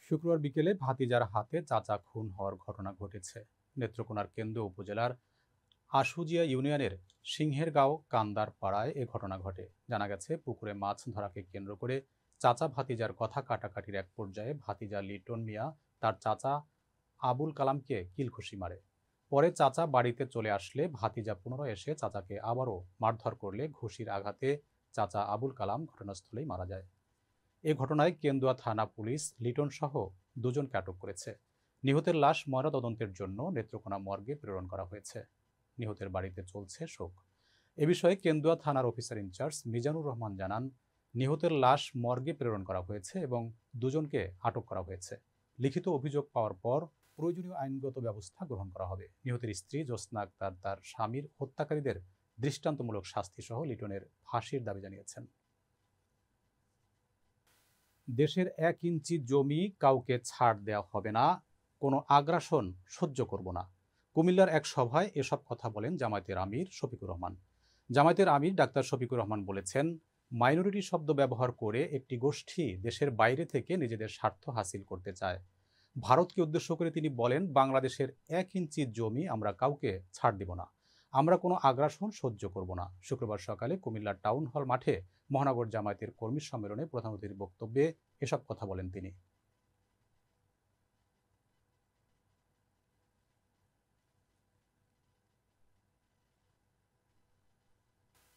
শুক্রবার বিকেলে ভাতিজার হাতে চাচা খুন হওয়ার ঘটনা ঘটেছে। নেত্রকোনার কেন্দ্র উপজেলার আশুজিয়া ইউনিয়নের সিংহেরগাঁও কান্দার পাড়ায় এ ঘটনা ঘটে। জানা গেছে, পুকুরে মাছ ধরাকে কেন্দ্র করে চাচা ভাতিজার কথা কাটাকাটির এক পর্যায়ে ভাতিজা লিটন মিয়া তার চাচা আবুল কালামকে কিলঘুষি মারে। পরে চাচা বাড়িতে চলে আসলে ভাতিজা পুনরায় এসে চাচাকে আবারও মারধর করলে ঘুষির আঘাতে চাচা আবুল কালাম ঘটনাস্থলেই মারা যায়। এ ঘটনায় কেন্দুয়া থানা পুলিশ লিটন সহ দুজনকে আটক করেছে। নিহতের লাশ ময়নাতদন্তের জন্য নেত্রকোনা মর্গে প্রেরণ করা হয়েছে। নিহতের বাড়িতে চলছে শোক। এ বিষয়ে কেন্দুয়া থানার অফিসার ইনচার্জ মিজানুর রহমান জানান, নিহতের লাশ মর্গে প্রেরণ করা হয়েছে এবং দুজনকে আটক করা হয়েছে। লিখিত অভিযোগ পাওয়ার পর প্রয়োজনীয় আইনগত ব্যবস্থা গ্রহণ করা হবে। নিহতের স্ত্রী জ্যোৎস্না আক্তার তার স্বামীর হত্যাকারীদের দৃষ্টান্তমূলক শাস্তি সহ লিটনের ফাঁসির দাবি জানিয়েছেন। দেশের ১ ইঞ্চি জমি কাউকে ছাড় দেওয়া হবে না, কোনো আগ্রাসন সহ্য করব না। কুমিল্লার এক সভায় এসব কথা বলেন জামায়াতের আমির শফিকুর রহমান। জামায়াতের আমির ডাক্তার শফিকুর রহমান বলেছেন, মাইনরিটি শব্দ ব্যবহার করে একটি গোষ্ঠী দেশের বাইরে থেকে নিজেদের স্বার্থ হাসিল করতে চায়। ভারতকে উদ্দেশ্য করে তিনি বলেন, বাংলাদেশের ১ ইঞ্চি জমি আমরা কাউকে ছাড় দিব না, আমরা কোনো আগ্রাসন সহ্য করব না। শুক্রবার সকালে কুমিল্লার টাউন হল মাঠে মহানগর জামায়াতের কর্মী সম্মেলনে প্রধান অতিথির বক্তব্যে এসব কথা বলেন তিনি।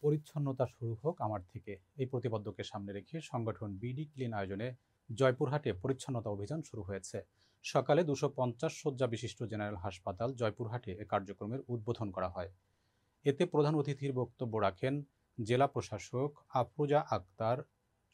পরিচ্ছন্নতা শুরু হোক আমার থেকে, এই প্রতিপাদ্যকে সামনে রেখে সংগঠন বিডি ক্লিন আয়োজনে জয়পুরহাটে পরিচ্ছন্নতা অভিযান শুরু হয়েছে। সকালে ২৫০ শয্যা বিশিষ্ট জেনারেল হাসপাতাল জয়পুরহাটে এ কার্যক্রমের উদ্বোধন করা হয়। এতে প্রধান অতিথির বক্তব্য রাখেন জেলা প্রশাসক Afroza Akter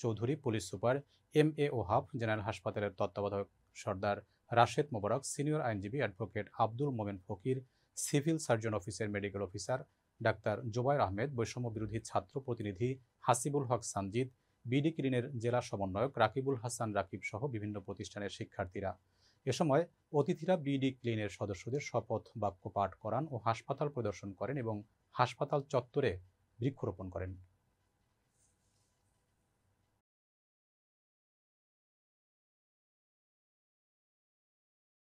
Chowdhury, police super MA Wahab, general হাসপাতালের তত্ত্বাবধায়ক সর্দার রাশেদ মোবারক, সিনিয়র আইনজীবী advocate Abdul Momen Fakir, civil surgeon অফিসের মেডিকেল অফিসার ডাক্তার জোবায়ের আহমেদ, বৈষম্য বিরোধী ছাত্র প্রতিনিধি হাসিবুল হক সানজিদ, বিডি ক্লিনের জেলা সমন্বয়ক রাকিবুল হাসান রাকিব সহ বিভিন্ন প্রতিষ্ঠানের শিক্ষার্থীরা। এ সময় অতিথিরা বিডি ক্লিনের সদস্যদের শপথ বাক্য পাঠ করান ও হাসপাতাল পরিদর্শন করেন এবং হাসপাতাল চত্বরে বৃক্ষরোপণ করেন।